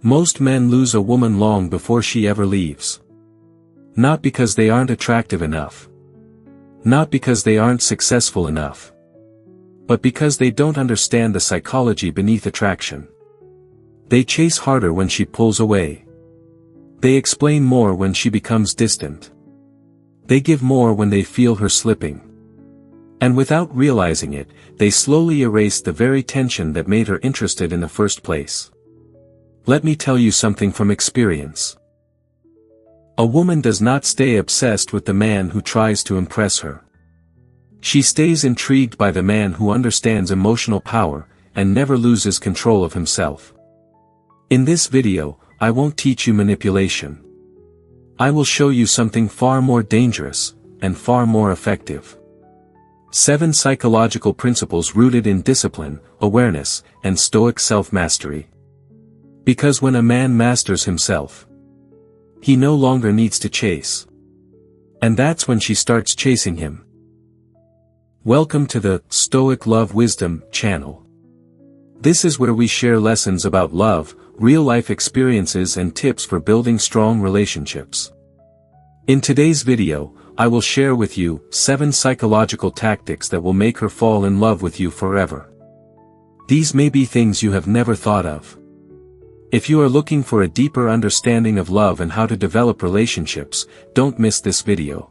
Most men lose a woman long before she ever leaves. Not because they aren't attractive enough. Not because they aren't successful enough. But because they don't understand the psychology beneath attraction. They chase harder when she pulls away. They explain more when she becomes distant. They give more when they feel her slipping. And without realizing it, they slowly erase the very tension that made her interested in the first place. Let me tell you something from experience. A woman does not stay obsessed with the man who tries to impress her. She stays intrigued by the man who understands emotional power, and never loses control of himself. In this video, I won't teach you manipulation. I will show you something far more dangerous, and far more effective. 7 psychological principles rooted in discipline, awareness, and Stoic self-mastery. Because when a man masters himself, he no longer needs to chase. And that's when she starts chasing him. Welcome to the Stoic Love Wisdom channel. This is where we share lessons about love, real-life experiences and tips for building strong relationships. In today's video, I will share with you 7 psychological tactics that will make her fall in love with you forever. These may be things you have never thought of. If you are looking for a deeper understanding of love and how to develop relationships, don't miss this video.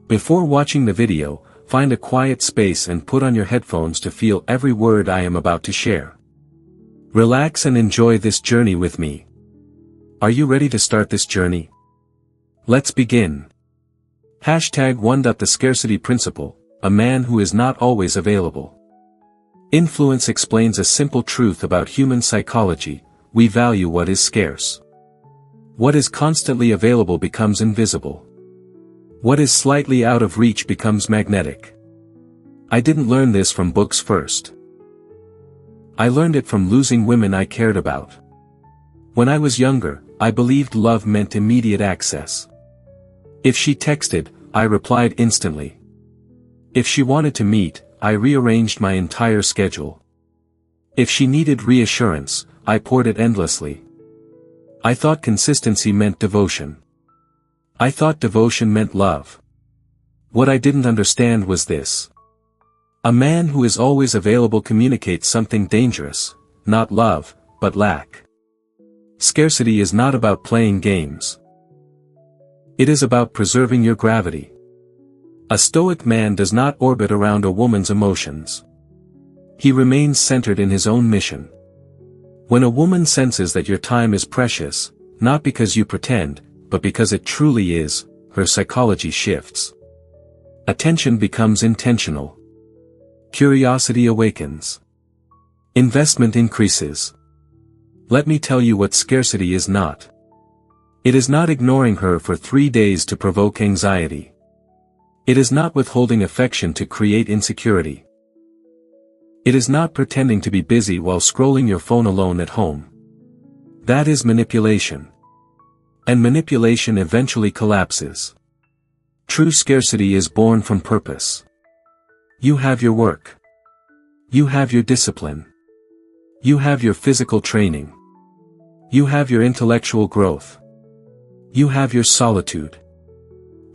Before watching the video, find a quiet space and put on your headphones to feel every word I am about to share. Relax and enjoy this journey with me. Are you ready to start this journey? Let's begin. #1. The scarcity principle, a man who is not always available. Influence explains a simple truth about human psychology: we value what is scarce. What is constantly available becomes invisible. What is slightly out of reach becomes magnetic. I didn't learn this from books first. I learned it from losing women I cared about. When I was younger, I believed love meant immediate access. If she texted, I replied instantly. If she wanted to meet, I rearranged my entire schedule. If she needed reassurance, I poured it endlessly. I thought consistency meant devotion. I thought devotion meant love. What I didn't understand was this. A man who is always available communicates something dangerous, not love, but lack. Scarcity is not about playing games. It is about preserving your gravity. A Stoic man does not orbit around a woman's emotions. He remains centered in his own mission. When a woman senses that your time is precious, not because you pretend, but because it truly is, her psychology shifts. Attention becomes intentional. Curiosity awakens. Investment increases. Let me tell you what scarcity is not. It is not ignoring her for 3 days to provoke anxiety. It is not withholding affection to create insecurity. It is not pretending to be busy while scrolling your phone alone at home. That is manipulation. And manipulation eventually collapses. True scarcity is born from purpose. You have your work. You have your discipline. You have your physical training. You have your intellectual growth. You have your solitude.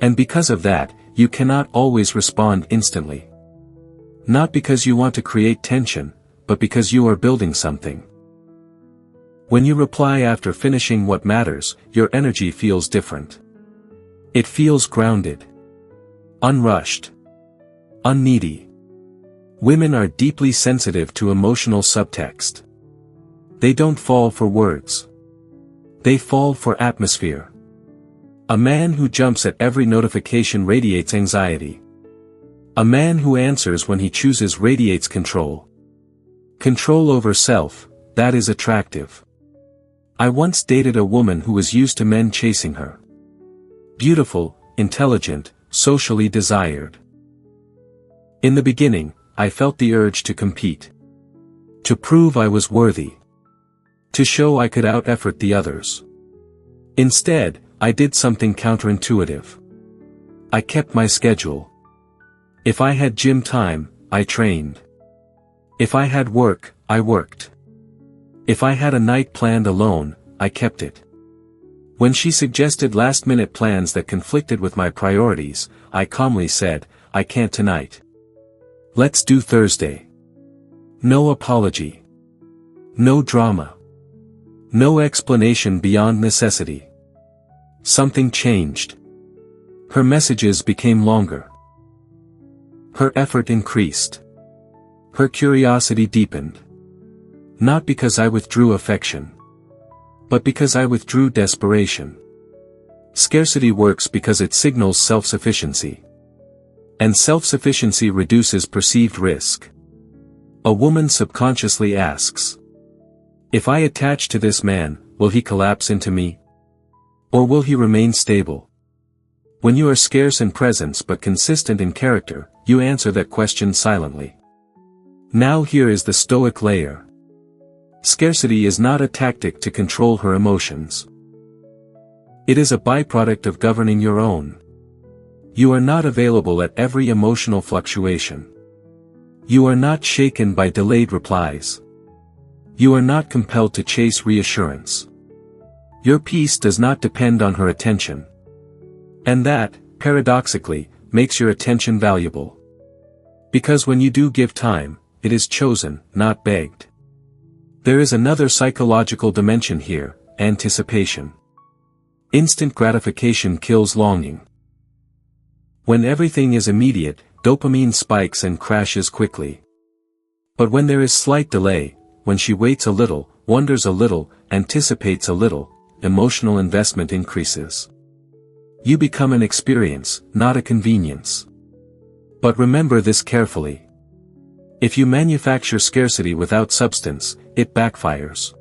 And because of that, you cannot always respond instantly. Not because you want to create tension, but because you are building something. When you reply after finishing what matters, your energy feels different. It feels grounded. Unrushed. Unneedy. Women are deeply sensitive to emotional subtext. They don't fall for words. They fall for atmosphere. A man who jumps at every notification radiates anxiety. A man who answers when he chooses radiates control. Control over self, that is attractive. I once dated a woman who was used to men chasing her. Beautiful, intelligent, socially desired. In the beginning, I felt the urge to compete. To prove I was worthy. To show I could out-effort the others. Instead, I did something counterintuitive. I kept my schedule. If I had gym time, I trained. If I had work, I worked. If I had a night planned alone, I kept it. When she suggested last-minute plans that conflicted with my priorities, I calmly said, I can't tonight. Let's do Thursday. No apology. No drama. No explanation beyond necessity. Something changed. Her messages became longer. Her effort increased. Her curiosity deepened. Not because I withdrew affection, but because I withdrew desperation. Scarcity works because it signals self-sufficiency. And self-sufficiency reduces perceived risk. A woman subconsciously asks, if I attach to this man, will he collapse into me? Or will he remain stable? When you are scarce in presence but consistent in character, you answer that question silently. Now here is the Stoic layer. Scarcity is not a tactic to control her emotions. It is a byproduct of governing your own. You are not available at every emotional fluctuation. You are not shaken by delayed replies. You are not compelled to chase reassurance. Your peace does not depend on her attention. And that, paradoxically, makes your attention valuable. Because when you do give time, it is chosen, not begged. There is another psychological dimension here, anticipation. Instant gratification kills longing. When everything is immediate, dopamine spikes and crashes quickly. But when there is slight delay, when she waits a little, wonders a little, anticipates a little, emotional investment increases. You become an experience, not a convenience. But remember this carefully. If you manufacture scarcity without substance, it backfires.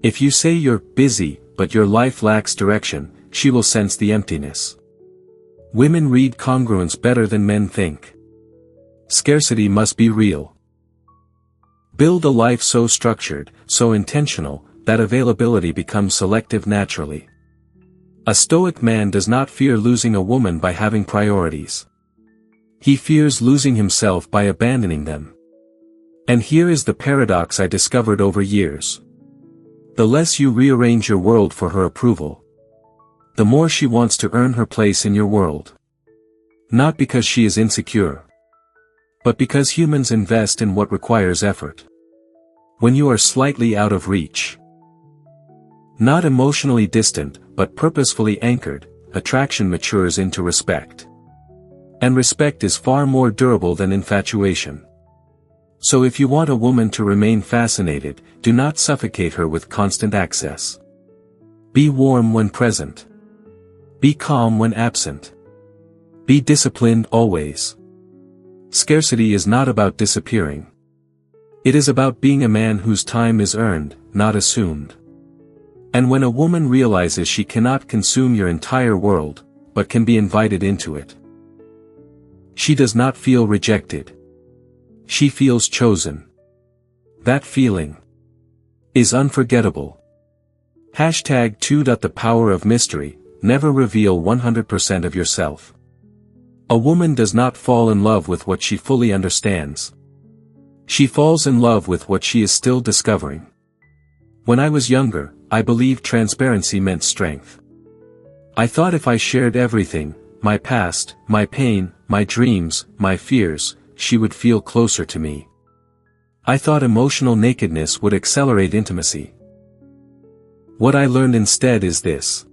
If you say you're busy, but your life lacks direction, she will sense the emptiness. Women read congruence better than men think. Scarcity must be real. Build a life so structured, so intentional, that availability becomes selective naturally. A Stoic man does not fear losing a woman by having priorities. He fears losing himself by abandoning them. And here is the paradox I discovered over years. The less you rearrange your world for her approval, the more she wants to earn her place in your world. Not because she is insecure, but because humans invest in what requires effort. When you are slightly out of reach, not emotionally distant, but purposefully anchored, attraction matures into respect. And respect is far more durable than infatuation. So if you want a woman to remain fascinated, do not suffocate her with constant access. Be warm when present. Be calm when absent. Be disciplined always. Scarcity is not about disappearing. It is about being a man whose time is earned, not assumed. And when a woman realizes she cannot consume your entire world, but can be invited into it, she does not feel rejected. She feels chosen. That feeling is unforgettable. #2. The power of mystery. Never reveal 100% of yourself. A woman does not fall in love with what she fully understands. She falls in love with what she is still discovering. When I was younger, I believed transparency meant strength. I thought if I shared everything, my past, my pain, my dreams, my fears, she would feel closer to me. I thought emotional nakedness would accelerate intimacy. What I learned instead is this.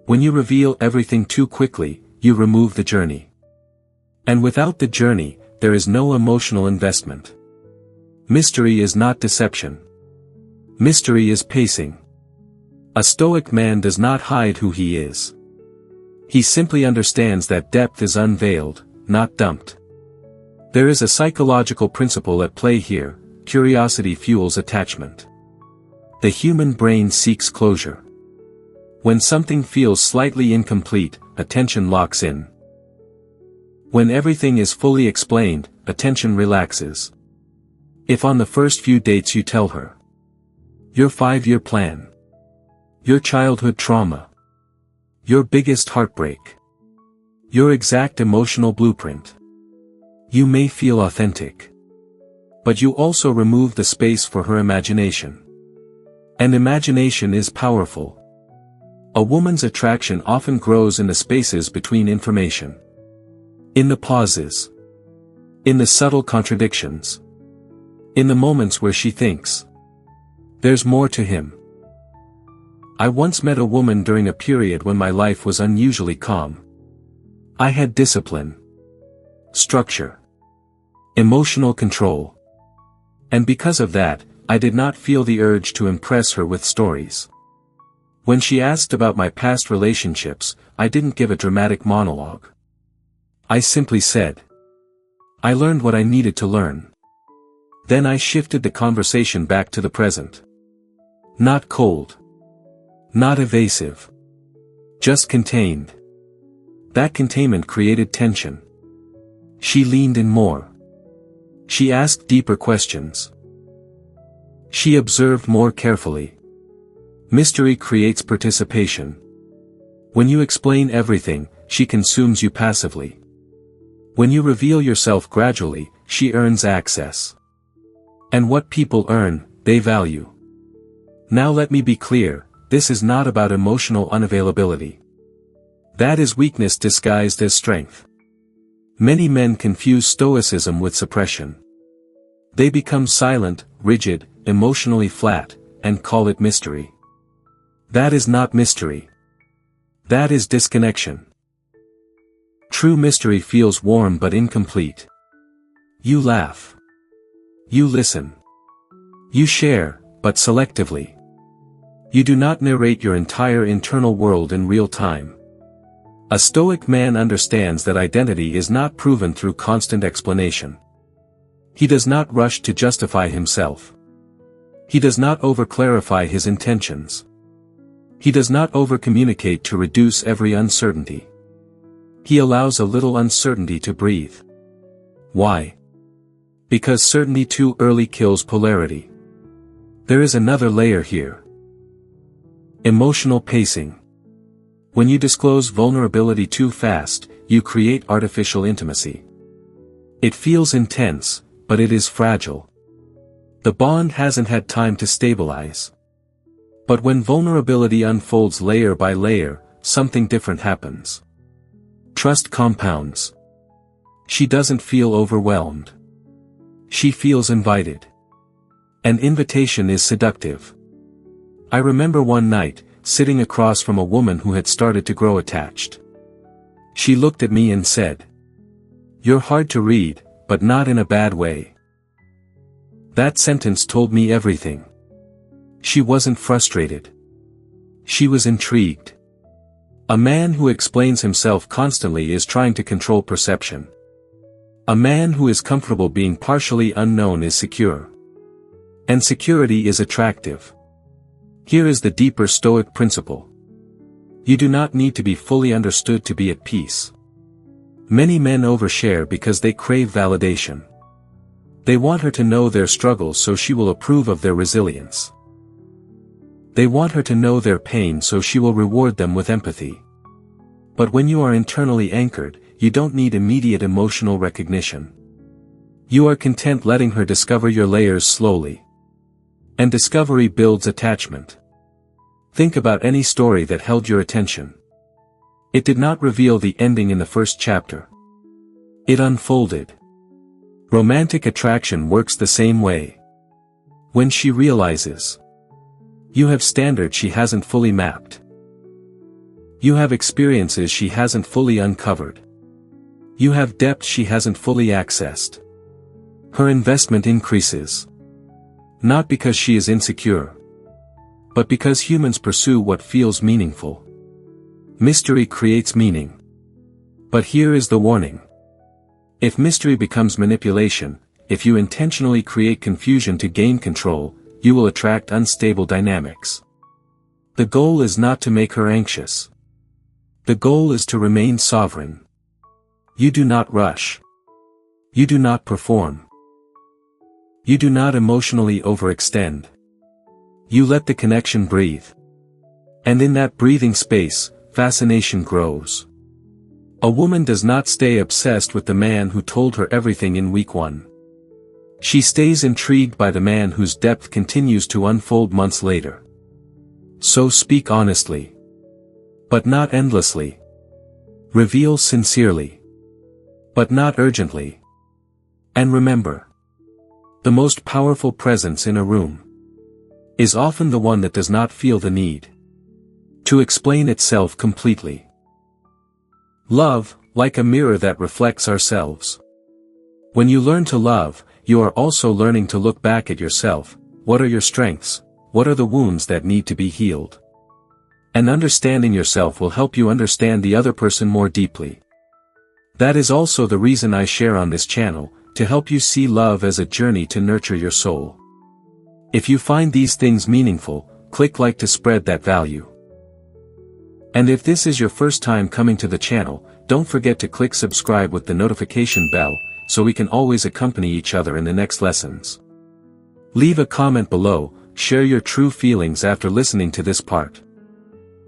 When you reveal everything too quickly, you remove the journey. And without the journey, there is no emotional investment. Mystery is not deception. Mystery is pacing. A Stoic man does not hide who he is. He simply understands that depth is unveiled, not dumped. There is a psychological principle at play here. Curiosity fuels attachment. The human brain seeks closure. When something feels slightly incomplete, attention locks in. When everything is fully explained, attention relaxes. If on the first few dates you tell her your 5-year plan, your childhood trauma, your biggest heartbreak, your exact emotional blueprint, you may feel authentic. But you also remove the space for her imagination. And imagination is powerful. A woman's attraction often grows in the spaces between information. In the pauses. In the subtle contradictions. In the moments where she thinks, there's more to him. I once met a woman during a period when my life was unusually calm. I had discipline, structure, emotional control. And because of that, I did not feel the urge to impress her with stories. When she asked about my past relationships, I didn't give a dramatic monologue. I simply said, I learned what I needed to learn. Then I shifted the conversation back to the present. Not cold. Not evasive. Just contained. That containment created tension. She leaned in more. She asked deeper questions. She observed more carefully. Mystery creates participation. When you explain everything, she consumes you passively. When you reveal yourself gradually, she earns access. And what people earn, they value. Now let me be clear, this is not about emotional unavailability. That is weakness disguised as strength. Many men confuse stoicism with suppression. They become silent, rigid, emotionally flat, and call it mystery. That is not mystery. That is disconnection. True mystery feels warm but incomplete. You laugh. You listen. You share, but selectively. You do not narrate your entire internal world in real time. A Stoic man understands that identity is not proven through constant explanation. He does not rush to justify himself. He does not over-clarify his intentions. He does not over-communicate to reduce every uncertainty. He allows a little uncertainty to breathe. Why? Because certainty too early kills polarity. There is another layer here. Emotional pacing. When you disclose vulnerability too fast, you create artificial intimacy. It feels intense, but it is fragile. The bond hasn't had time to stabilize. But when vulnerability unfolds layer by layer, something different happens. Trust compounds. She doesn't feel overwhelmed. She feels invited. An invitation is seductive. I remember one night, sitting across from a woman who had started to grow attached. She looked at me and said, "You're hard to read, but not in a bad way." That sentence told me everything. She wasn't frustrated. She was intrigued. A man who explains himself constantly is trying to control perception. A man who is comfortable being partially unknown is secure. And security is attractive. Here is the deeper Stoic principle. You do not need to be fully understood to be at peace. Many men overshare because they crave validation. They want her to know their struggles so she will approve of their resilience. They want her to know their pain so she will reward them with empathy. But when you are internally anchored, you don't need immediate emotional recognition. You are content letting her discover your layers slowly. And discovery builds attachment. Think about any story that held your attention. It did not reveal the ending in the first chapter. It unfolded. Romantic attraction works the same way. When she realizes, you have standards she hasn't fully mapped. You have experiences she hasn't fully uncovered. You have depth she hasn't fully accessed. Her investment increases. Not because she is insecure, but because humans pursue what feels meaningful. Mystery creates meaning. But here is the warning. If mystery becomes manipulation, if you intentionally create confusion to gain control, you will attract unstable dynamics. The goal is not to make her anxious. The goal is to remain sovereign. You do not rush. You do not perform. You do not emotionally overextend. You let the connection breathe. And in that breathing space, fascination grows. A woman does not stay obsessed with the man who told her everything in week 1. She stays intrigued by the man whose depth continues to unfold months later. So speak honestly. But not endlessly. Reveal sincerely. But not urgently. And remember, the most powerful presence in a room is often the one that does not feel the need to explain itself completely. Love, like a mirror that reflects ourselves. When you learn to love, you are also learning to look back at yourself. What are your strengths? What are the wounds that need to be healed? And understanding yourself will help you understand the other person more deeply. That is also the reason I share on this channel, to help you see love as a journey to nurture your soul. If you find these things meaningful, click like to spread that value. And if this is your first time coming to the channel, don't forget to click subscribe with the notification bell, so we can always accompany each other in the next lessons. Leave a comment below, share your true feelings after listening to this part.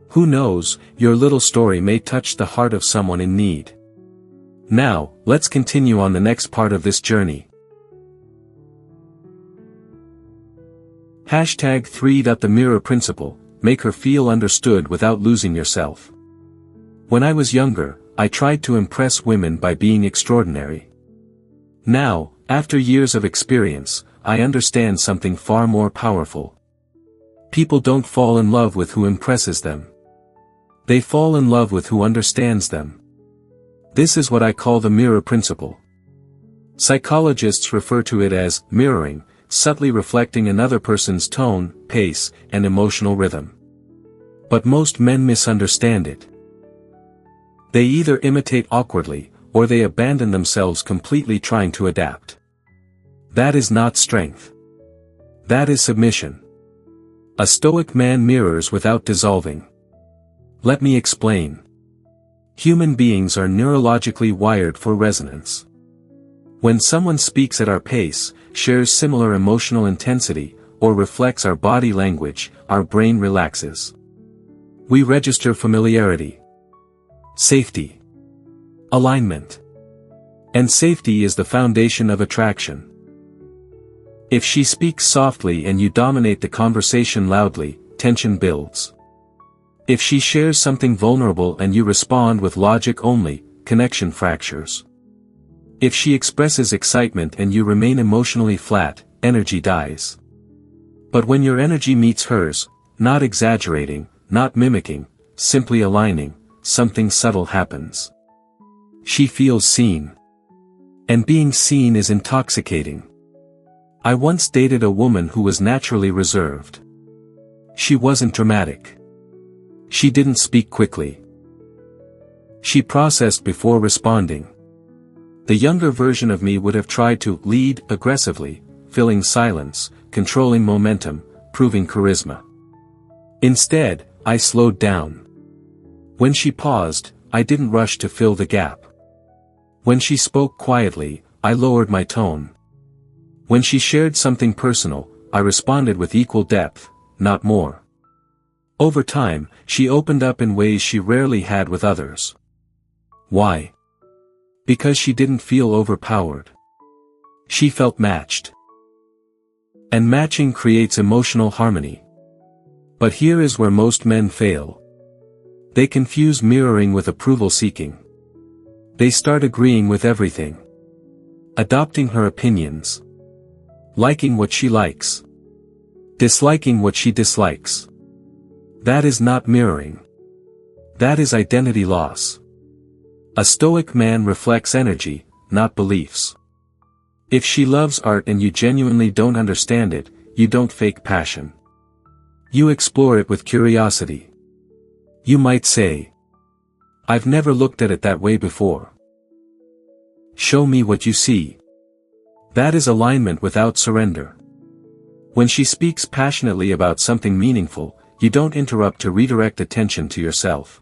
Who knows, your little story may touch the heart of someone in need. Now, let's continue on the next part of this journey. #3. The mirror principle. Make her feel understood without losing yourself. When I was younger, I tried to impress women by being extraordinary. Now, after years of experience, I understand something far more powerful. People don't fall in love with who impresses them. They fall in love with who understands them. This is what I call the mirror principle. Psychologists refer to it as mirroring, subtly reflecting another person's tone, pace, and emotional rhythm. But most men misunderstand it. They either imitate awkwardly, or they abandon themselves completely trying to adapt. That is not strength. That is submission. A Stoic man mirrors without dissolving. Let me explain. Human beings are neurologically wired for resonance. When someone speaks at our pace, shares similar emotional intensity, or reflects our body language, our brain relaxes. We register familiarity, safety, alignment. And safety is the foundation of attraction. If she speaks softly and you dominate the conversation loudly, tension builds. If she shares something vulnerable and you respond with logic only, connection fractures. If she expresses excitement and you remain emotionally flat, energy dies. But when your energy meets hers, not exaggerating, not mimicking, simply aligning, something subtle happens. She feels seen. And being seen is intoxicating. I once dated a woman who was naturally reserved. She wasn't dramatic. She didn't speak quickly. She processed before responding. The younger version of me would have tried to lead aggressively, filling silence, controlling momentum, proving charisma. Instead, I slowed down. When she paused, I didn't rush to fill the gap. When she spoke quietly, I lowered my tone. When she shared something personal, I responded with equal depth, not more. Over time, she opened up in ways she rarely had with others. Why? Because she didn't feel overpowered. She felt matched. And matching creates emotional harmony. But here is where most men fail. They confuse mirroring with approval seeking. They start agreeing with everything. Adopting her opinions. Liking what she likes. Disliking what she dislikes. That is not mirroring. That is identity loss. A Stoic man reflects energy, not beliefs. If she loves art and you genuinely don't understand it, you don't fake passion. You explore it with curiosity. You might say, "I've never looked at it that way before." Show me what you see. That is alignment without surrender. When she speaks passionately about something meaningful, you don't interrupt to redirect attention to yourself.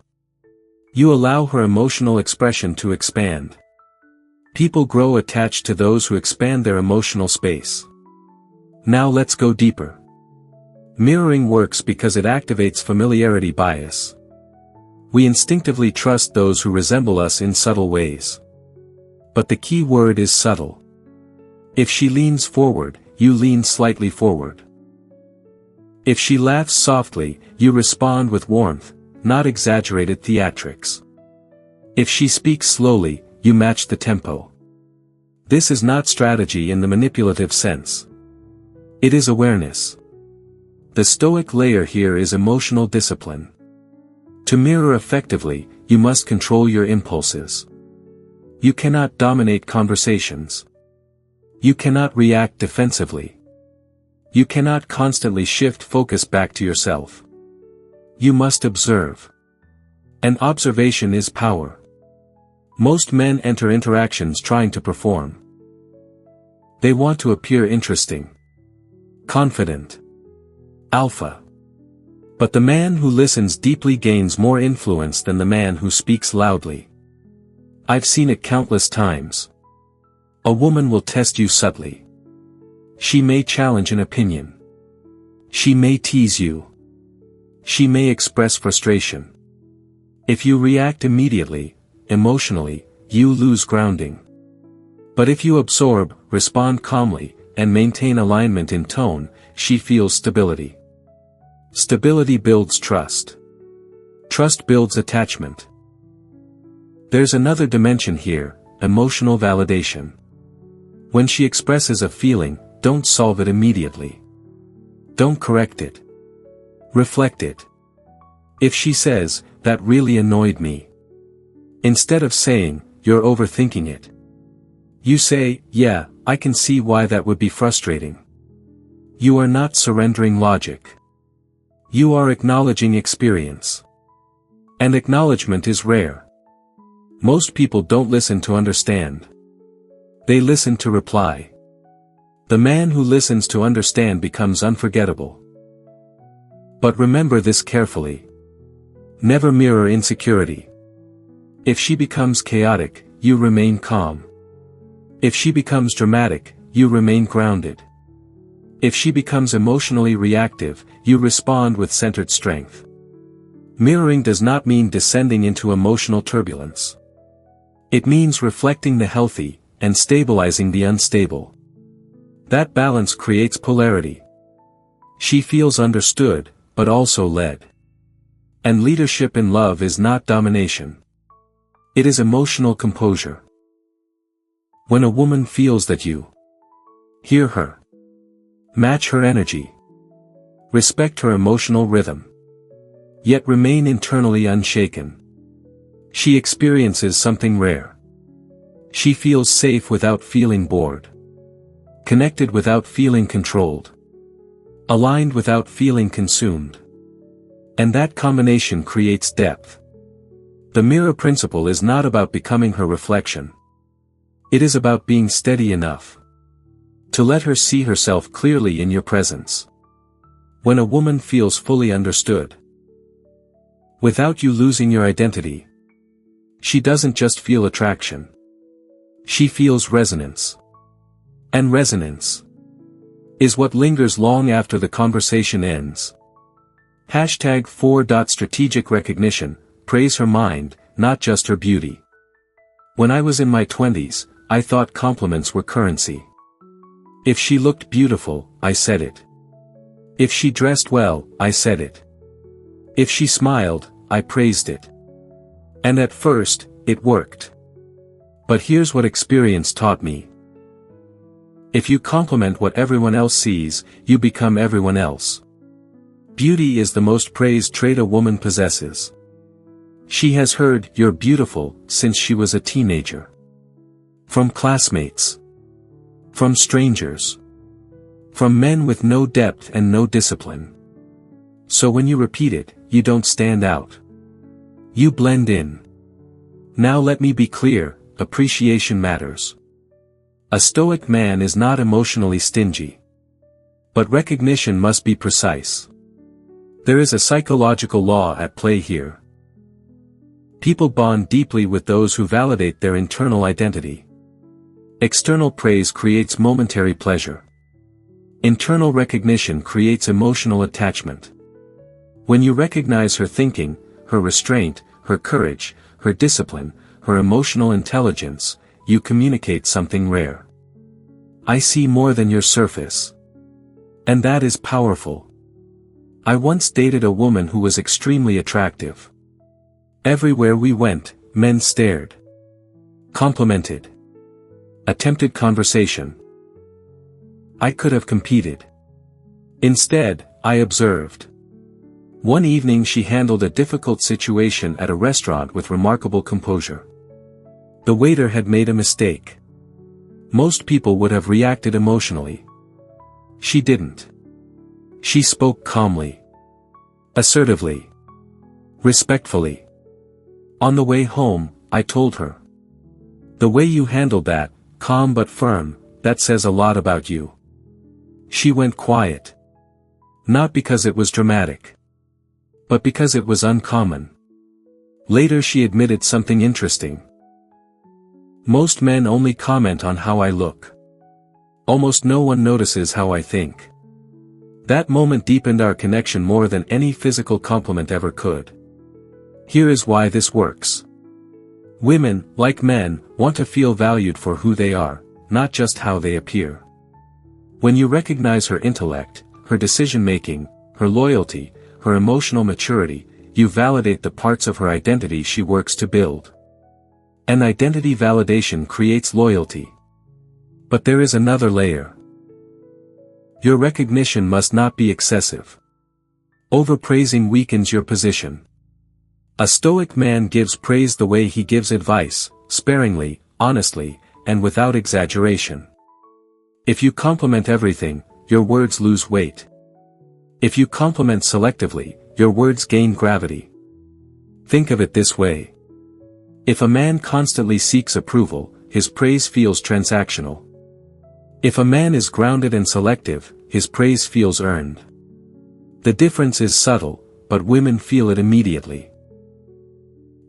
You allow her emotional expression to expand. People grow attached to those who expand their emotional space. Now let's go deeper. Mirroring works because it activates familiarity bias. We instinctively trust those who resemble us in subtle ways. But the key word is subtle. If she leans forward, you lean slightly forward. If she laughs softly, you respond with warmth, not exaggerated theatrics. If she speaks slowly, you match the tempo. This is not strategy in the manipulative sense. It is awareness. The Stoic layer here is emotional discipline. To mirror effectively, you must control your impulses. You cannot dominate conversations. You cannot react defensively. You cannot constantly shift focus back to yourself. You must observe. And observation is power. Most men enter interactions trying to perform. They want to appear interesting, confident, alpha. But the man who listens deeply gains more influence than the man who speaks loudly. I've seen it countless times. A woman will test you subtly. She may challenge an opinion. She may tease you. She may express frustration. If you react immediately, emotionally, you lose grounding. But if you absorb, respond calmly, and maintain alignment in tone, she feels stability. Stability builds trust. Trust builds attachment. There's another dimension here, emotional validation. When she expresses a feeling, don't solve it immediately. Don't correct it. Reflect it. If she says, "That really annoyed me," instead of saying, "You're overthinking it," you say, "Yeah, I can see why that would be frustrating." You are not surrendering logic. You are acknowledging experience. And acknowledgement is rare. Most people don't listen to understand. They listen to reply. The man who listens to understand becomes unforgettable. But remember this carefully. Never mirror insecurity. If she becomes chaotic, you remain calm. If she becomes dramatic, you remain grounded. If she becomes emotionally reactive, you respond with centered strength. Mirroring does not mean descending into emotional turbulence. It means reflecting the healthy, and stabilizing the unstable. That balance creates polarity. She feels understood, but also led. And leadership in love is not domination. It is emotional composure. When a woman feels that you hear her, match her energy, respect her emotional rhythm, yet remain internally unshaken, she experiences something rare. She feels safe without feeling bored, connected without feeling controlled, aligned without feeling consumed. And that combination creates depth. The mirror principle is not about becoming her reflection. It is about being steady enough to let her see herself clearly in your presence. When a woman feels fully understood, without you losing your identity, she doesn't just feel attraction. She feels resonance. And resonance is what lingers long after the conversation ends. #4.strategic recognition, praise her mind, not just her beauty. When I was in my 20s, I thought compliments were currency. If she looked beautiful, I said it. If she dressed well, I said it. If she smiled, I praised it. And at first, it worked. But here's what experience taught me. If you compliment what everyone else sees, you become everyone else. Beauty is the most praised trait a woman possesses. She has heard, "You're beautiful," since she was a teenager. From classmates. From strangers. From men with no depth and no discipline. So when you repeat it, you don't stand out. You blend in. Now let me be clear, appreciation matters. A Stoic man is not emotionally stingy. But recognition must be precise. There is a psychological law at play here. People bond deeply with those who validate their internal identity. External praise creates momentary pleasure. Internal recognition creates emotional attachment. When you recognize her thinking, her restraint, her courage, her discipline, her emotional intelligence, you communicate something rare. I see more than your surface. And that is powerful. I once dated a woman who was extremely attractive. Everywhere we went, men stared, complimented, attempted conversation. I could have competed. Instead, I observed. One evening she handled a difficult situation at a restaurant with remarkable composure. The waiter had made a mistake. Most people would have reacted emotionally. She didn't. She spoke calmly, assertively, respectfully. On the way home, I told her, "The way you handled that, calm but firm, that says a lot about you." She went quiet. Not because it was dramatic, but because it was uncommon. Later she admitted something interesting. "Most men only comment on how I look. Almost no one notices how I think." That moment deepened our connection more than any physical compliment ever could. Here is why this works. Women, like men, want to feel valued for who they are, not just how they appear. When you recognize her intellect, her decision-making, her loyalty, her emotional maturity, you validate the parts of her identity she works to build. And identity validation creates loyalty. But there is another layer. Your recognition must not be excessive. Overpraising weakens your position. A Stoic man gives praise the way he gives advice, sparingly, honestly, and without exaggeration. If you compliment everything, your words lose weight. If you compliment selectively, your words gain gravity. Think of it this way. If a man constantly seeks approval, his praise feels transactional. If a man is grounded and selective, his praise feels earned. The difference is subtle, but women feel it immediately.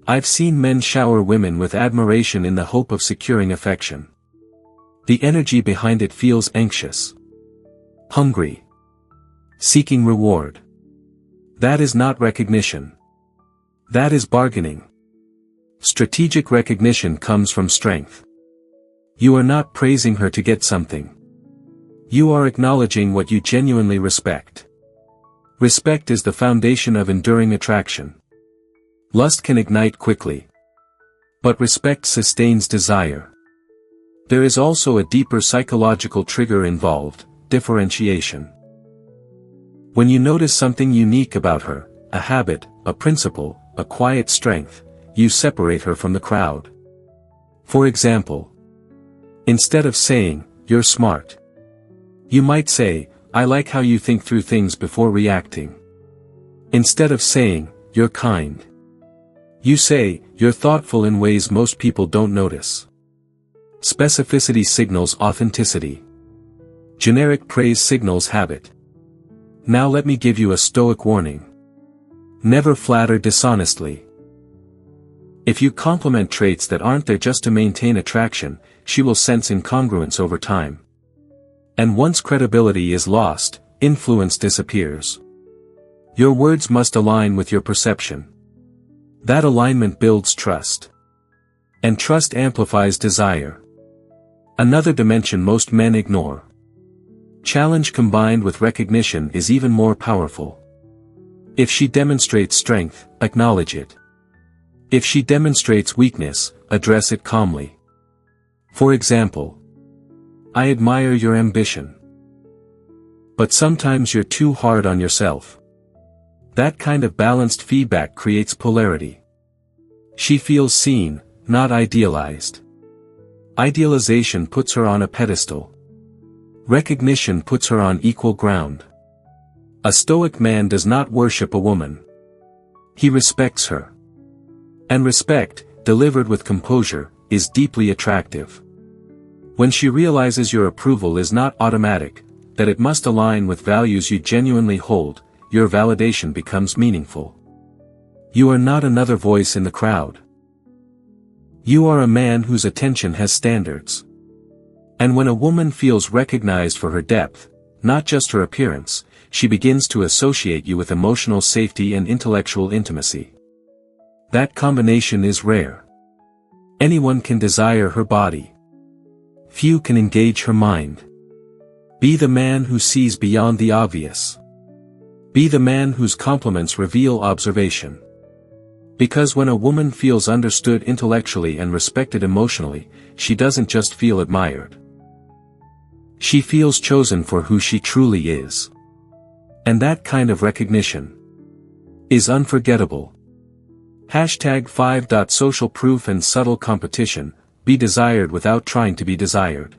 I've seen men shower women with admiration in the hope of securing affection. The energy behind it feels anxious, hungry, seeking reward. That is not recognition. That is bargaining. Strategic recognition comes from strength. You are not praising her to get something. You are acknowledging what you genuinely respect. Respect is the foundation of enduring attraction. Lust can ignite quickly, but respect sustains desire. There is also a deeper psychological trigger involved: differentiation. When you notice something unique about her, a habit, a principle, a quiet strength, you separate her from the crowd. For example, instead of saying, "You're smart," you might say, "I like how you think through things before reacting." Instead of saying, "You're kind," you say, "You're thoughtful in ways most people don't notice." Specificity signals authenticity. Generic praise signals habit. Now let me give you a Stoic warning. Never flatter dishonestly. If you compliment traits that aren't there just to maintain attraction, she will sense incongruence over time. And once credibility is lost, influence disappears. Your words must align with your perception. That alignment builds trust. And trust amplifies desire. Another dimension most men ignore. Challenge combined with recognition is even more powerful. If she demonstrates strength, acknowledge it. If she demonstrates weakness, address it calmly. For example, "I admire your ambition, but sometimes you're too hard on yourself." That kind of balanced feedback creates polarity. She feels seen, not idealized. Idealization puts her on a pedestal. Recognition puts her on equal ground. A Stoic man does not worship a woman. He respects her. And respect, delivered with composure, is deeply attractive. When she realizes your approval is not automatic, that it must align with values you genuinely hold, your validation becomes meaningful. You are not another voice in the crowd. You are a man whose attention has standards. And when a woman feels recognized for her depth, not just her appearance, she begins to associate you with emotional safety and intellectual intimacy. That combination is rare. Anyone can desire her body. Few can engage her mind. Be the man who sees beyond the obvious. Be the man whose compliments reveal observation. Because when a woman feels understood intellectually and respected emotionally, she doesn't just feel admired. She feels chosen for who she truly is. And that kind of recognition is unforgettable. #5. Social proof and subtle competition. Be desired without trying to be desired.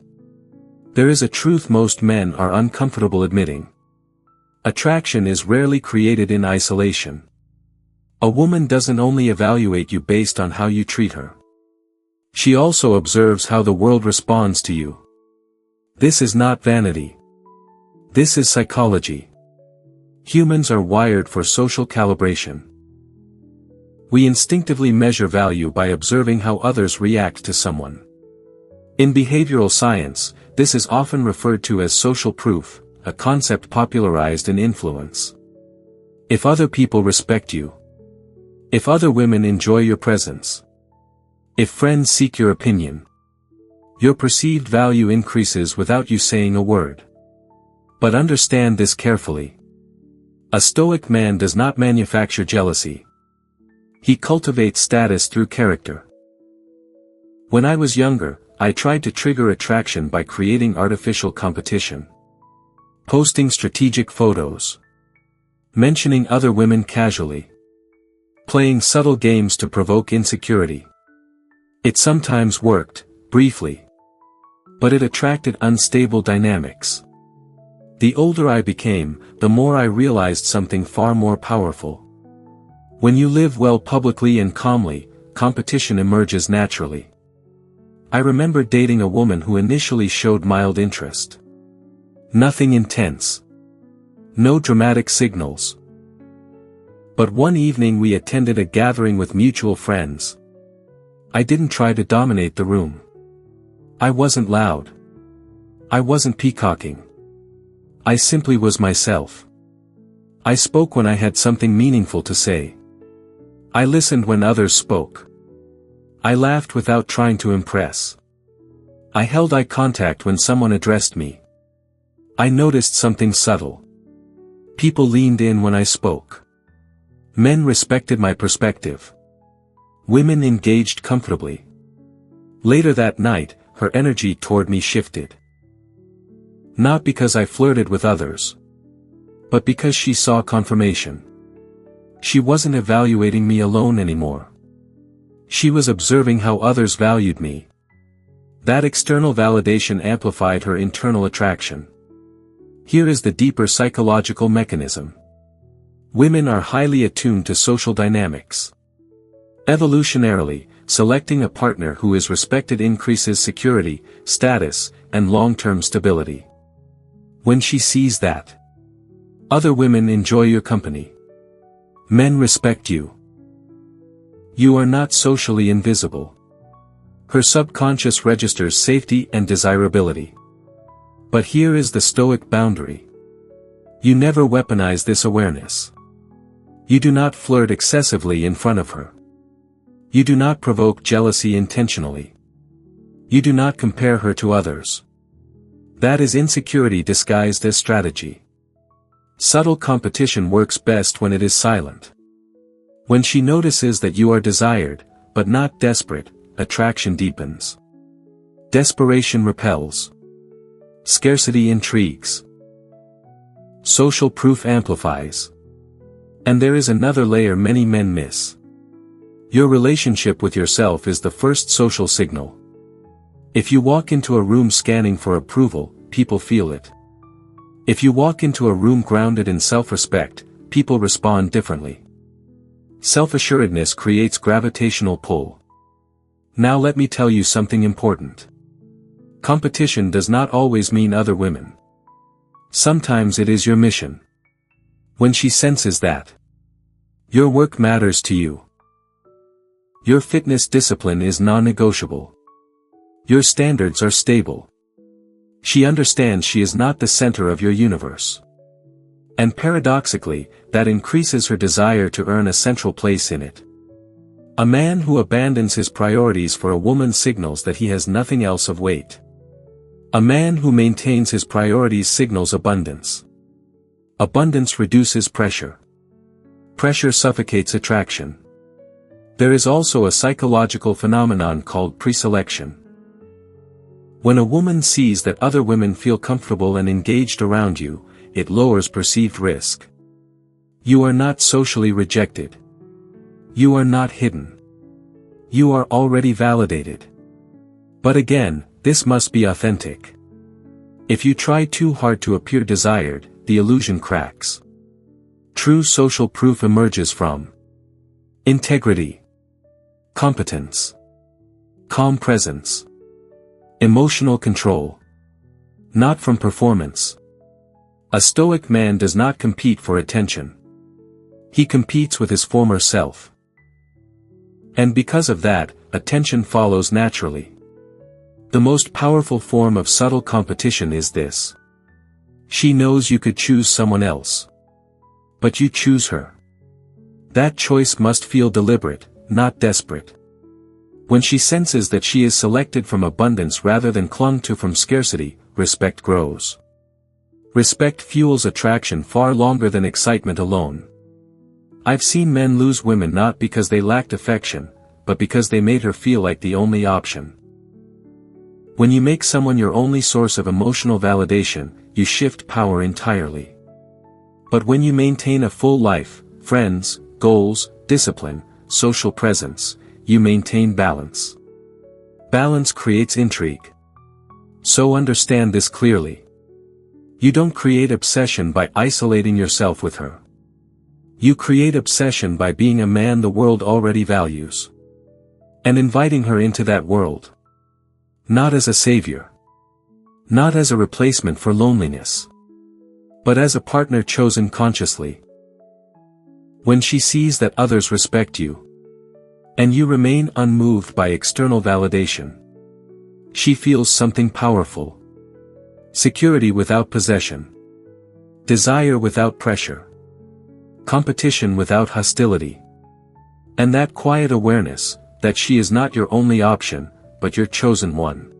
There is a truth most men are uncomfortable admitting. Attraction is rarely created in isolation. A woman doesn't only evaluate you based on how you treat her. She also observes how the world responds to you. This is not vanity. This is psychology. Humans are wired for social calibration. We instinctively measure value by observing how others react to someone. In behavioral science, this is often referred to as social proof, a concept popularized in influence. If other people respect you, if other women enjoy your presence, if friends seek your opinion, your perceived value increases without you saying a word. But understand this carefully. A Stoic man does not manufacture jealousy. He cultivates status through character. When I was younger, I tried to trigger attraction by creating artificial competition. Posting strategic photos. Mentioning other women casually. Playing subtle games to provoke insecurity. It sometimes worked, briefly. But it attracted unstable dynamics. The older I became, the more I realized something far more powerful. When you live well publicly and calmly, competition emerges naturally. I remember dating a woman who initially showed mild interest. Nothing intense. No dramatic signals. But one evening we attended a gathering with mutual friends. I didn't try to dominate the room. I wasn't loud. I wasn't peacocking. I simply was myself. I spoke when I had something meaningful to say. I listened when others spoke. I laughed without trying to impress. I held eye contact when someone addressed me. I noticed something subtle. People leaned in when I spoke. Men respected my perspective. Women engaged comfortably. Later that night, her energy toward me shifted. Not because I flirted with others, but because she saw confirmation. She wasn't evaluating me alone anymore. She was observing how others valued me. That external validation amplified her internal attraction. Here is the deeper psychological mechanism. Women are highly attuned to social dynamics. Evolutionarily, selecting a partner who is respected increases security, status, and long-term stability. When she sees that other women enjoy your company, men respect you, you are not socially invisible. Her subconscious registers safety and desirability. But here is the Stoic boundary. You never weaponize this awareness. You do not flirt excessively in front of her. You do not provoke jealousy intentionally. You do not compare her to others. That is insecurity disguised as strategy. Subtle competition works best when it is silent. When she notices that you are desired, but not desperate, attraction deepens. Desperation repels. Scarcity intrigues. Social proof amplifies. And there is another layer many men miss. Your relationship with yourself is the first social signal. If you walk into a room scanning for approval, people feel it. If you walk into a room grounded in self-respect, people respond differently. Self-assuredness creates gravitational pull. Now let me tell you something important. Competition does not always mean other women. Sometimes it is your mission. When she senses that your work matters to you, your fitness discipline is non-negotiable, your standards are stable, she understands she is not the center of your universe. And paradoxically, that increases her desire to earn a central place in it. A man who abandons his priorities for a woman signals that he has nothing else of weight. A man who maintains his priorities signals abundance. Abundance reduces pressure. Pressure suffocates attraction. There is also a psychological phenomenon called preselection. When a woman sees that other women feel comfortable and engaged around you, it lowers perceived risk. You are not socially rejected. You are not hidden. You are already validated. But again, this must be authentic. If you try too hard to appear desired, the illusion cracks. True social proof emerges from integrity, competence, calm presence, emotional control. Not from performance. A Stoic man does not compete for attention. He competes with his former self. And because of that, attention follows naturally. The most powerful form of subtle competition is this. She knows you could choose someone else. But you choose her. That choice must feel deliberate, not desperate. When she senses that she is selected from abundance rather than clung to from scarcity, respect grows. Respect fuels attraction far longer than excitement alone. I've seen men lose women not because they lacked affection, but because they made her feel like the only option. When you make someone your only source of emotional validation, you shift power entirely. But when you maintain a full life, friends, goals, discipline, social presence, you maintain balance. Balance creates intrigue. So understand this clearly. You don't create obsession by isolating yourself with her. You create obsession by being a man the world already values. And inviting her into that world. Not as a savior. Not as a replacement for loneliness. But as a partner chosen consciously. When she sees that others respect you, and you remain unmoved by external validation, she feels something powerful. Security without possession. Desire without pressure. Competition without hostility. And that quiet awareness, that she is not your only option, but your chosen one,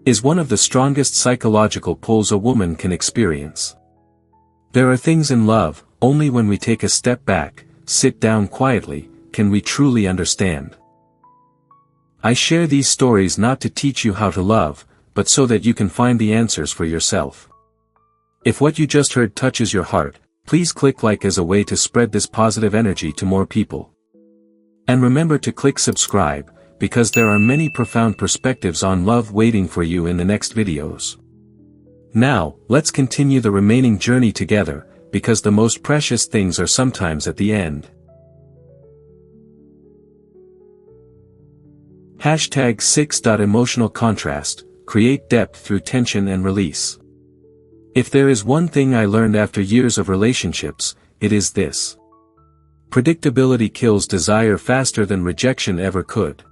is one of the strongest psychological pulls a woman can experience. There are things in love, only when we take a step back, sit down quietly, can we truly understand. I share these stories not to teach you how to love, but so that you can find the answers for yourself. If what you just heard touches your heart, please click like as a way to spread this positive energy to more people. And remember to click subscribe, because there are many profound perspectives on love waiting for you in the next videos. Now, let's continue the remaining journey together, because the most precious things are sometimes at the end. #6. Emotional contrast, create depth through tension and release. If there is one thing I learned after years of relationships, it is this. Predictability kills desire faster than rejection ever could.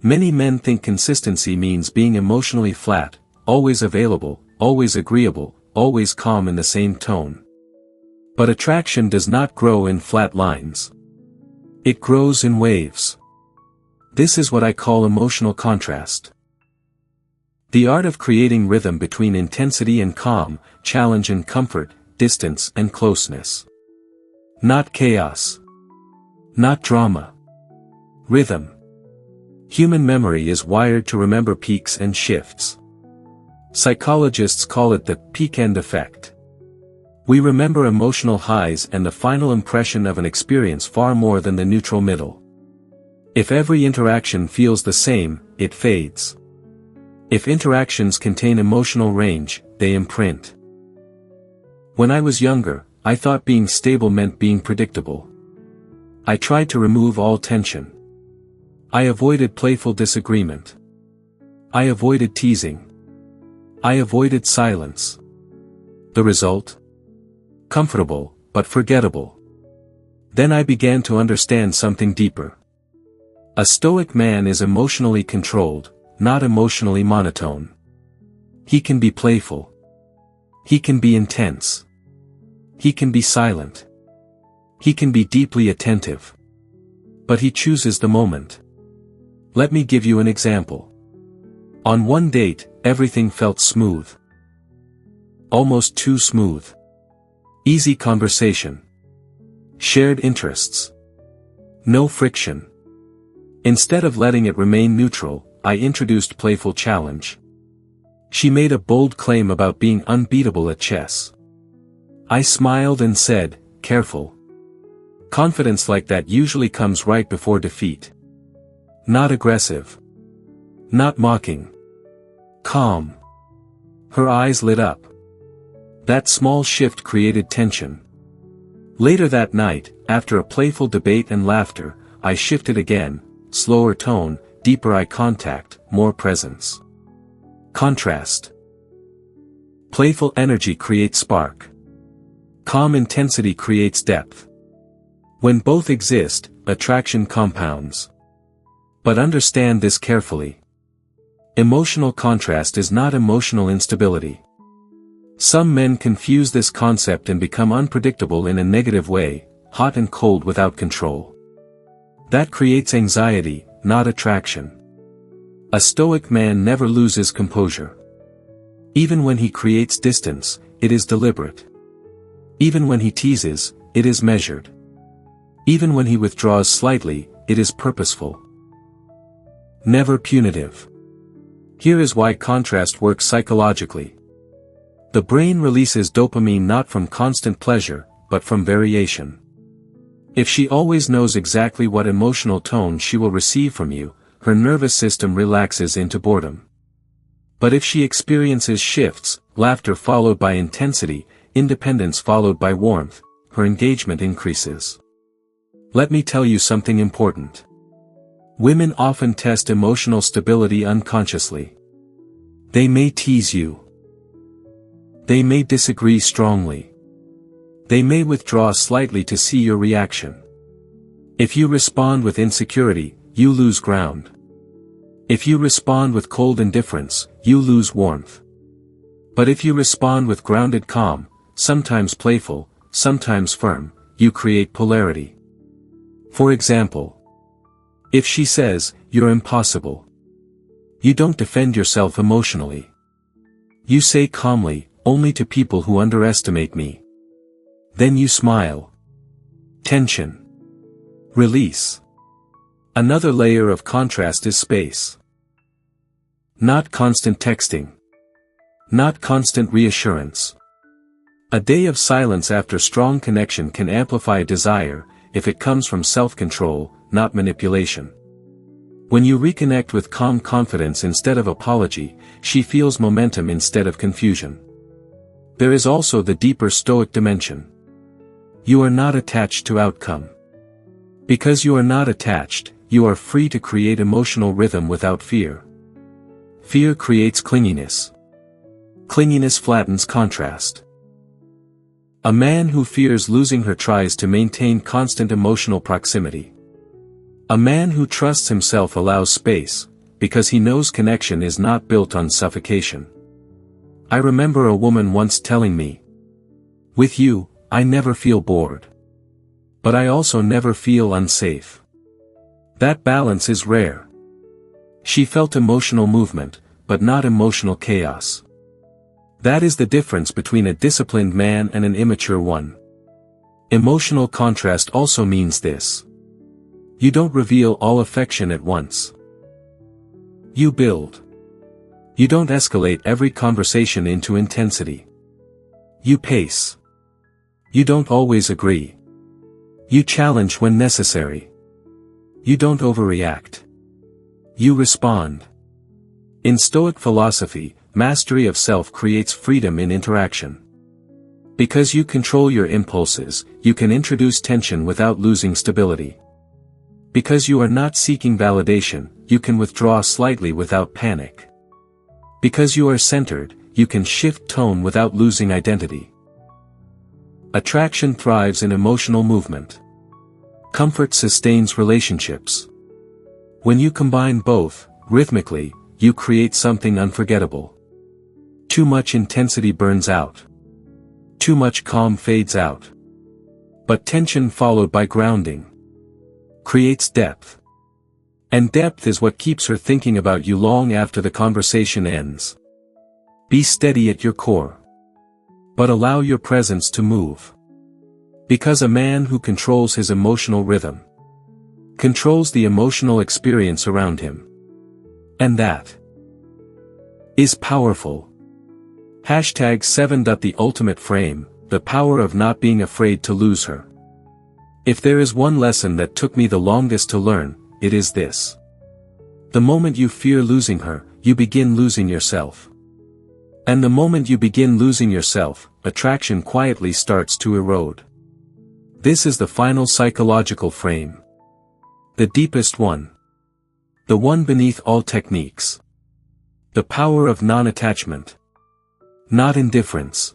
Many men think consistency means being emotionally flat, always available, always agreeable, always calm in the same tone. But attraction does not grow in flat lines. It grows in waves. This is what I call emotional contrast. The art of creating rhythm between intensity and calm, challenge and comfort, distance and closeness. Not chaos. Not drama. Rhythm. Human memory is wired to remember peaks and shifts. Psychologists call it the peak-end effect. We remember emotional highs and the final impression of an experience far more than the neutral middle. If every interaction feels the same, it fades. If interactions contain emotional range, they imprint. When I was younger, I thought being stable meant being predictable. I tried to remove all tension. I avoided playful disagreement. I avoided teasing. I avoided silence. The result? Comfortable, but forgettable. Then I began to understand something deeper. A Stoic man is emotionally controlled, not emotionally monotone. He can be playful. He can be intense. He can be silent. He can be deeply attentive. But he chooses the moment. Let me give you an example. On one date, everything felt smooth. Almost too smooth. Easy conversation. Shared interests. No friction. Instead of letting it remain neutral, I introduced playful challenge. She made a bold claim about being unbeatable at chess. I smiled and said, "Careful. Confidence like that usually comes right before defeat. Not aggressive. Not mocking. Calm." Her eyes lit up. That small shift created tension. Later that night, after a playful debate and laughter, I shifted again, slower tone, deeper eye contact, more presence. Contrast. Playful energy creates spark. Calm intensity creates depth. When both exist, attraction compounds. But understand this carefully. Emotional contrast is not emotional instability. Some men confuse this concept and become unpredictable in a negative way, hot and cold without control. That creates anxiety, not attraction. A stoic man never loses composure. Even when he creates distance, it is deliberate. Even when he teases, it is measured. Even when he withdraws slightly, it is purposeful. Never punitive. Here is why contrast works psychologically. The brain releases dopamine not from constant pleasure, but from variation. If she always knows exactly what emotional tone she will receive from you, her nervous system relaxes into boredom. But if she experiences shifts, laughter followed by intensity, independence followed by warmth, her engagement increases. Let me tell you something important. Women often test emotional stability unconsciously. They may tease you. They may disagree strongly. They may withdraw slightly to see your reaction. If you respond with insecurity, you lose ground. If you respond with cold indifference, you lose warmth. But if you respond with grounded calm, sometimes playful, sometimes firm, you create polarity. For example, if she says, "You're impossible," you don't defend yourself emotionally. You say calmly, "Only to people who underestimate me." Then you smile. Tension. Release. Another layer of contrast is space. Not constant texting. Not constant reassurance. A day of silence after strong connection can amplify desire, if it comes from self-control, not manipulation. When you reconnect with calm confidence instead of apology, she feels momentum instead of confusion. There is also the deeper Stoic dimension. You are not attached to outcome. Because you are not attached, you are free to create emotional rhythm without fear. Fear creates clinginess. Clinginess flattens contrast. A man who fears losing her tries to maintain constant emotional proximity. A man who trusts himself allows space, because he knows connection is not built on suffocation. I remember a woman once telling me, "With you, I never feel bored. But I also never feel unsafe." That balance is rare. She felt emotional movement, but not emotional chaos. That is the difference between a disciplined man and an immature one. Emotional contrast also means this. You don't reveal all affection at once. You build. You don't escalate every conversation into intensity. You pace. You don't always agree. You challenge when necessary. You don't overreact. You respond. In Stoic philosophy, mastery of self creates freedom in interaction. Because you control your impulses, you can introduce tension without losing stability. Because you are not seeking validation, you can withdraw slightly without panic. Because you are centered, you can shift tone without losing identity. Attraction thrives in emotional movement. Comfort sustains relationships. When you combine both, rhythmically, you create something unforgettable. Too much intensity burns out. Too much calm fades out. But tension followed by grounding creates depth. And depth is what keeps her thinking about you long after the conversation ends. Be steady at your core. But allow your presence to move. Because a man who controls his emotional rhythm controls the emotional experience around him. And that is powerful. #7. The ultimate frame, the power of not being afraid to lose her. If there is one lesson that took me the longest to learn, it is this. The moment you fear losing her, you begin losing yourself. And the moment you begin losing yourself, attraction quietly starts to erode. This is the final psychological frame. The deepest one. The one beneath all techniques. The power of non-attachment. Not indifference.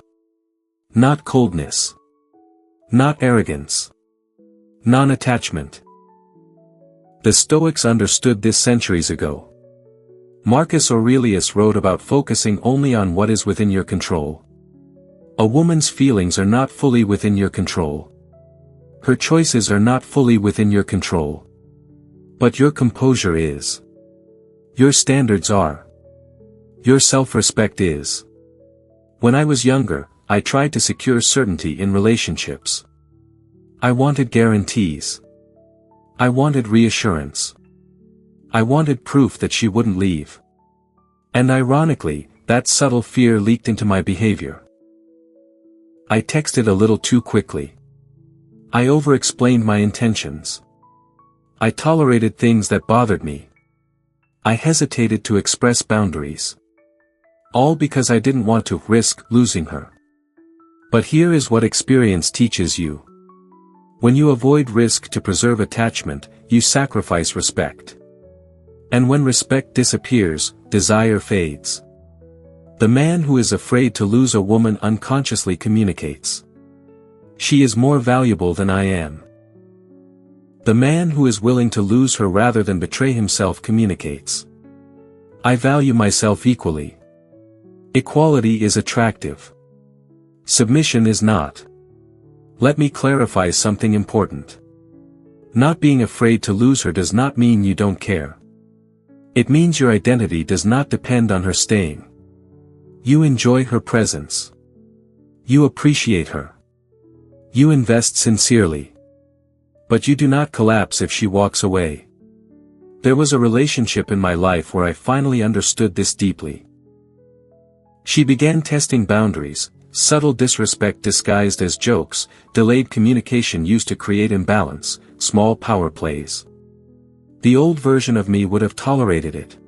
Not coldness. Not arrogance. Non-attachment. The Stoics understood this centuries ago. Marcus Aurelius wrote about focusing only on what is within your control. A woman's feelings are not fully within your control. Her choices are not fully within your control. But your composure is. Your standards are. Your self-respect is. When I was younger, I tried to secure certainty in relationships. I wanted guarantees. I wanted reassurance. I wanted proof that she wouldn't leave. And ironically, that subtle fear leaked into my behavior. I texted a little too quickly. I over-explained my intentions. I tolerated things that bothered me. I hesitated to express boundaries. All because I didn't want to risk losing her. But here is what experience teaches you. When you avoid risk to preserve attachment, you sacrifice respect. And when respect disappears, desire fades. The man who is afraid to lose a woman unconsciously communicates. She is more valuable than I am. The man who is willing to lose her rather than betray himself communicates. I value myself equally. Equality is attractive. Submission is not. Let me clarify something important. Not being afraid to lose her does not mean you don't care. It means your identity does not depend on her staying. You enjoy her presence. You appreciate her. You invest sincerely. But you do not collapse if she walks away. There was a relationship in my life where I finally understood this deeply. She began testing boundaries, subtle disrespect disguised as jokes, delayed communication used to create imbalance, small power plays. The old version of me would have tolerated it.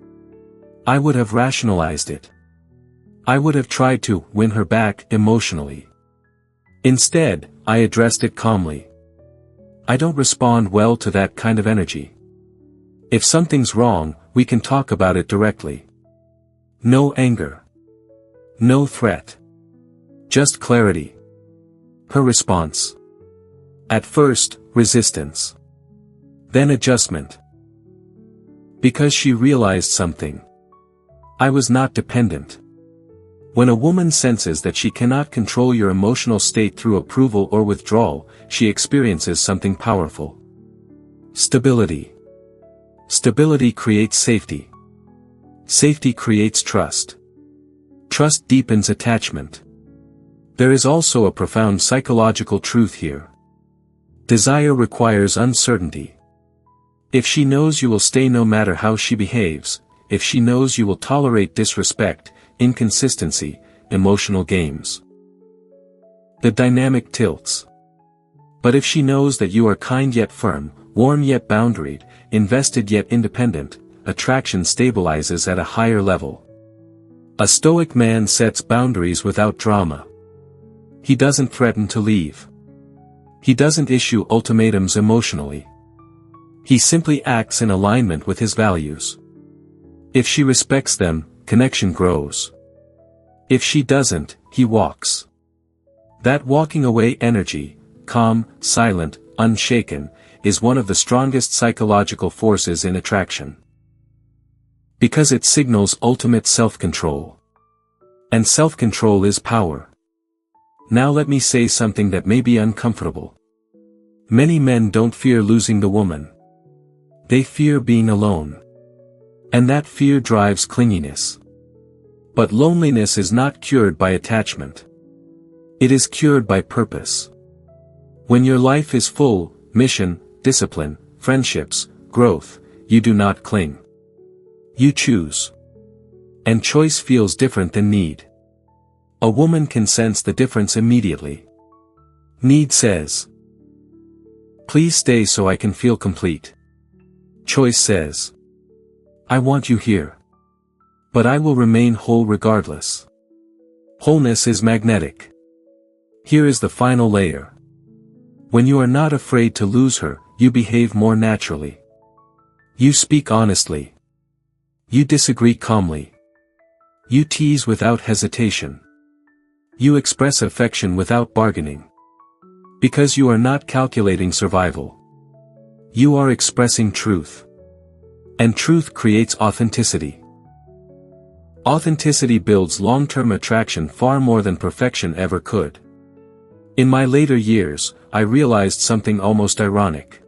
I would have rationalized it. I would have tried to win her back emotionally. Instead, I addressed it calmly. I don't respond well to that kind of energy. If something's wrong, we can talk about it directly. No anger. No threat. Just clarity. Her response. At first, resistance. Then adjustment. Because she realized something. I was not dependent. When a woman senses that she cannot control your emotional state through approval or withdrawal, she experiences something powerful. Stability. Stability creates safety. Safety creates trust. Trust deepens attachment. There is also a profound psychological truth here. Desire requires uncertainty. If she knows you will stay no matter how she behaves, if she knows you will tolerate disrespect, inconsistency, emotional games, the dynamic tilts. But if she knows that you are kind yet firm, warm yet boundaried, invested yet independent, attraction stabilizes at a higher level. A Stoic man sets boundaries without drama. He doesn't threaten to leave. He doesn't issue ultimatums emotionally. He simply acts in alignment with his values. If she respects them, connection grows. If she doesn't, he walks. That walking away energy, calm, silent, unshaken, is one of the strongest psychological forces in attraction. Because it signals ultimate self-control. And self-control is power. Now let me say something that may be uncomfortable. Many men don't fear losing the woman. They fear being alone. And that fear drives clinginess. But loneliness is not cured by attachment. It is cured by purpose. When your life is full, mission, discipline, friendships, growth, you do not cling. You choose. And choice feels different than need. A woman can sense the difference immediately. Need says, "Please stay so I can feel complete." Choice says, "I want you here. But I will remain whole regardless." Wholeness is magnetic. Here is the final layer. When you are not afraid to lose her, you behave more naturally. You speak honestly. You disagree calmly. You tease without hesitation. You express affection without bargaining. Because you are not calculating survival. You are expressing truth. And truth creates authenticity. Authenticity builds long-term attraction far more than perfection ever could. In my later years, I realized something almost ironic.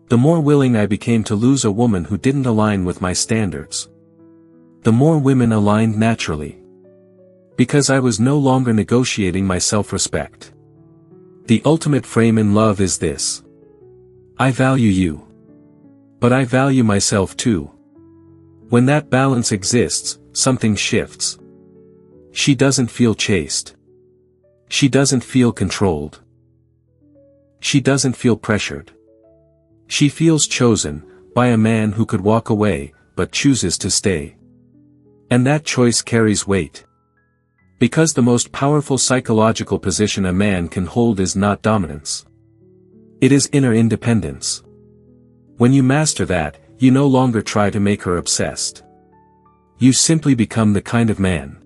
The more willing I became to lose a woman who didn't align with my standards, the more women aligned naturally. Because I was no longer negotiating my self-respect. The ultimate frame in love is this: I value you. But I value myself too. When that balance exists, something shifts. She doesn't feel chased. She doesn't feel controlled. She doesn't feel pressured. She feels chosen, by a man who could walk away, but chooses to stay. And that choice carries weight. Because the most powerful psychological position a man can hold is not dominance. It is inner independence. When you master that, you no longer try to make her obsessed. You simply become the kind of man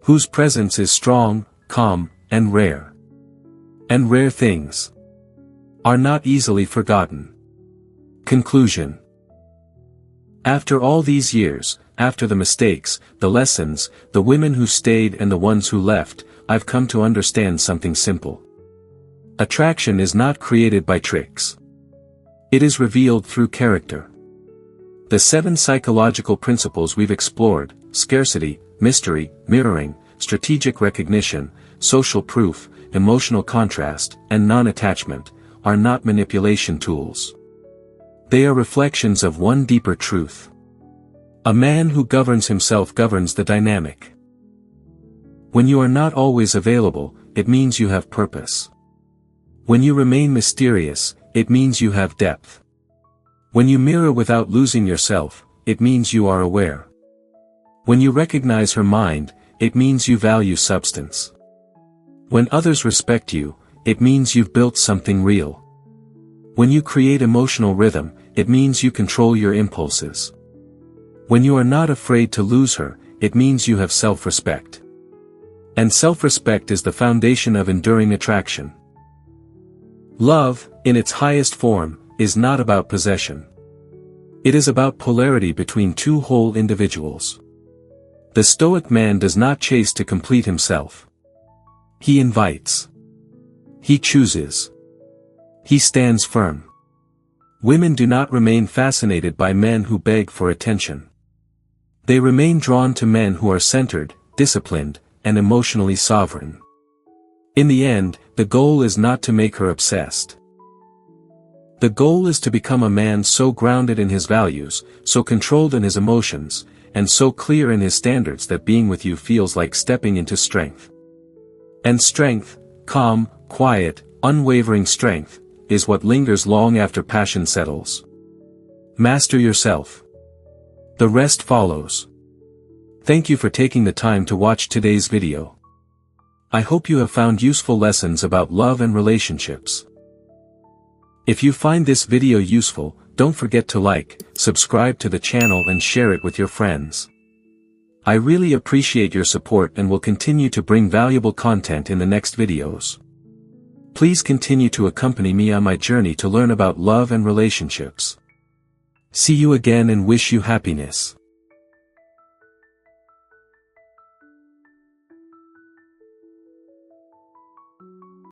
whose presence is strong, calm, and rare. And rare things are not easily forgotten. Conclusion. After all these years, after the mistakes, the lessons, the women who stayed and the ones who left, I've come to understand something simple. Attraction is not created by tricks. It is revealed through character. The 7 psychological principles we've explored: scarcity, mystery, mirroring, strategic recognition, social proof, emotional contrast, and non-attachment, are not manipulation tools. They are reflections of one deeper truth. A man who governs himself governs the dynamic. When you are not always available, it means you have purpose. When you remain mysterious, it means you have depth. When you mirror without losing yourself, it means you are aware. When you recognize her mind, it means you value substance. When others respect you, it means you've built something real. When you create emotional rhythm, it means you control your impulses. When you are not afraid to lose her, it means you have self-respect. And self-respect is the foundation of enduring attraction. Love, in its highest form, is not about possession. It is about polarity between two whole individuals. The Stoic man does not chase to complete himself. He invites. He chooses. He stands firm. Women do not remain fascinated by men who beg for attention. They remain drawn to men who are centered, disciplined, and emotionally sovereign. In the end, the goal is not to make her obsessed. The goal is to become a man so grounded in his values, so controlled in his emotions, and so clear in his standards that being with you feels like stepping into strength. And strength, calm, quiet, unwavering strength, is what lingers long after passion settles. Master yourself. The rest follows. Thank you for taking the time to watch today's video. I hope you have found useful lessons about love and relationships. If you find this video useful, don't forget to like, subscribe to the channel and share it with your friends. I really appreciate your support and will continue to bring valuable content in the next videos. Please continue to accompany me on my journey to learn about love and relationships. See you again and wish you happiness.